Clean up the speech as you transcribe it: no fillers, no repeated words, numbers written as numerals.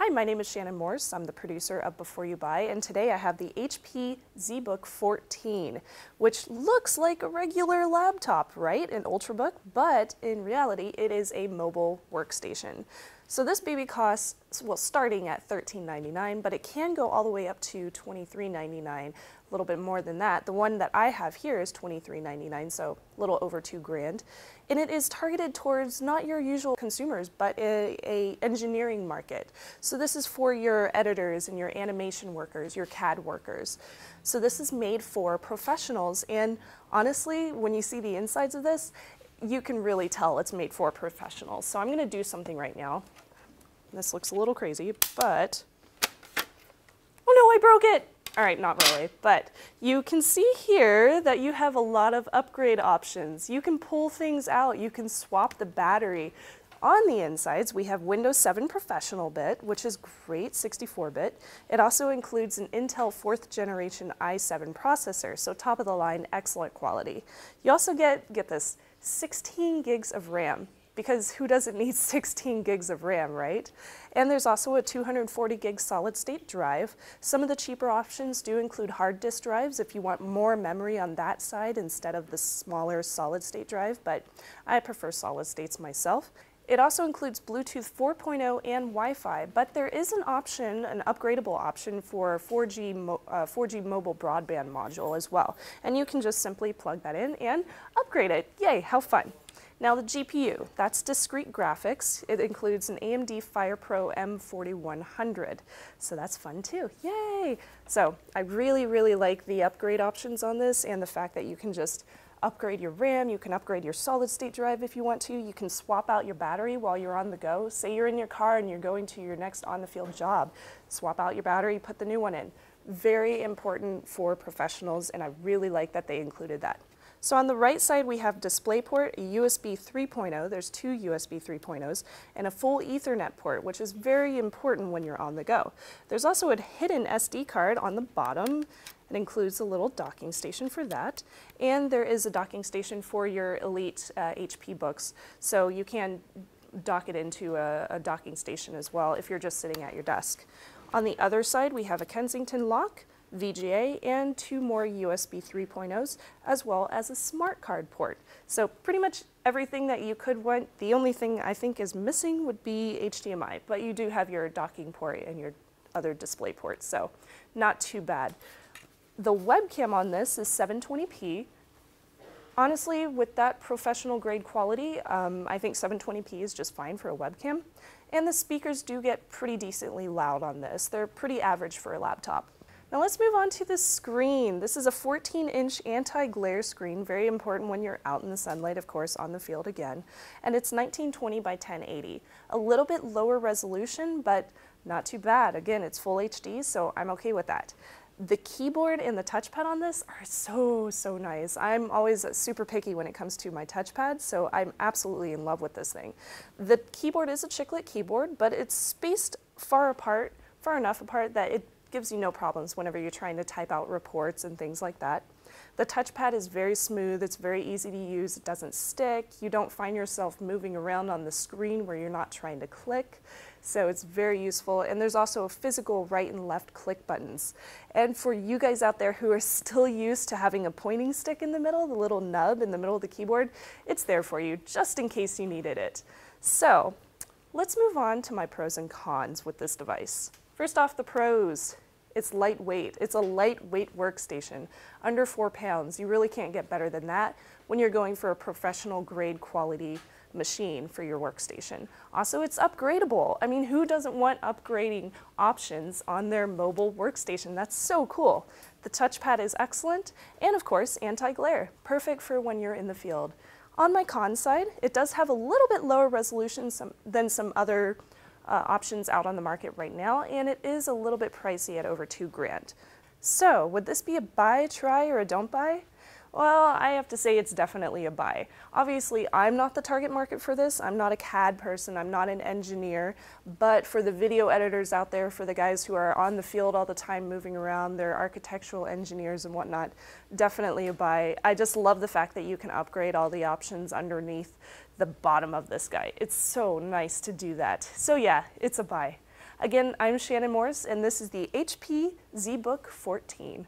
Hi, my name is Shannon Morse. I'm the producer of Before You Buy, and today I have the HP Zbook 14, which looks like a regular laptop, right? An Ultrabook, but in reality, it is a mobile workstation. So this baby costs, well, starting at $13.99, but it can go all the way up to $23.99, a little bit more than that. The one that I have here is $23.99, so a little over $2,000. And it is targeted towards not your usual consumers, but a engineering market. So this is for your editors and your animation workers, your CAD workers. So this is made for professionals, and honestly, when you see the insides of this, you can really tell it's made for professionals. So I'm going to do something right now. This looks a little crazy, but oh no, I broke it! All right, not really, but you can see here that you have a lot of upgrade options. You can pull things out, you can swap the battery. On the insides, we have Windows 7 Professional bit, which is great, 64-bit. It also includes an Intel 4th generation i7 processor, so top of the line, excellent quality. You also get this, 16 gigs of RAM, because who doesn't need 16 gigs of RAM, right? And there's also a 240 gig solid state drive. Some of the cheaper options do include hard disk drives if you want more memory on that side instead of the smaller solid state drive, but I prefer solid states myself. It also includes Bluetooth 4.0 and Wi-Fi, but there is an option, an upgradable option for 4G mobile broadband module as well. And you can just simply plug that in and upgrade it. Yay, how fun. Now the GPU, that's discrete graphics. It includes an AMD FirePro M4100. So that's fun too, yay! So I really like the upgrade options on this and the fact that you can just upgrade your RAM, you can upgrade your solid state drive if you want to, you can swap out your battery while you're on the go. Say you're in your car and you're going to your next on-the-field job, swap out your battery, put the new one in. Very important for professionals, and I really like that they included that. So on the right side we have DisplayPort, a USB 3.0, there's two USB 3.0s, and a full Ethernet port, which is very important when you're on the go. There's also a hidden SD card on the bottom. It includes a little docking station for that, and there is a docking station for your Elite HP books, so you can dock it into a docking station as well if you're just sitting at your desk. On the other side we have a Kensington lock, VGA, and two more USB 3.0s, as well as a smart card port. So pretty much everything that you could want. The only thing I think is missing would be HDMI, but you do have your docking port and your other display ports, so not too bad. The webcam on this is 720p. Honestly, with that professional grade quality, I think 720p is just fine for a webcam. And the speakers do get pretty decently loud on this. They're pretty average for a laptop. Now let's move on to the screen. This is a 14-inch anti-glare screen, very important when you're out in the sunlight, of course, on the field again. And it's 1920 by 1080. A little bit lower resolution, but not too bad. Again, it's full HD, so I'm okay with that. The keyboard and the touchpad on this are so nice. I'm always super picky when it comes to my touchpad, so I'm absolutely in love with this thing. The keyboard is a chiclet keyboard, but it's spaced far enough apart that it gives you no problems whenever you're trying to type out reports and things like that. The touchpad is very smooth, it's very easy to use, it doesn't stick, you don't find yourself moving around on the screen where you're not trying to click, so it's very useful. And there's also a physical right and left click buttons. And for you guys out there who are still used to having a pointing stick in the middle, the little nub in the middle of the keyboard, it's there for you just in case you needed it. So let's move on to my pros and cons with this device. First off, the pros. It's lightweight. It's a lightweight workstation, under 4 pounds. You really can't get better than that when you're going for a professional grade quality machine for your workstation. Also, it's upgradable. I mean, who doesn't want upgrading options on their mobile workstation? That's so cool. The touchpad is excellent, and of course, anti-glare. Perfect for when you're in the field. On my con side, it does have a little bit lower resolution than some other options out on the market right now, and it is a little bit pricey at over $2,000. So would this be a buy, try, or a don't buy? Well, I have to say it's definitely a buy. Obviously, I'm not the target market for this. I'm not a CAD person, I'm not an engineer, but for the video editors out there, for the guys who are on the field all the time moving around, they're architectural engineers and whatnot, definitely a buy. I just love the fact that you can upgrade all the options underneath the bottom of this guy. It's so nice to do that. So yeah, it's a buy. Again, I'm Shannon Morris, and this is the HP Zbook 14.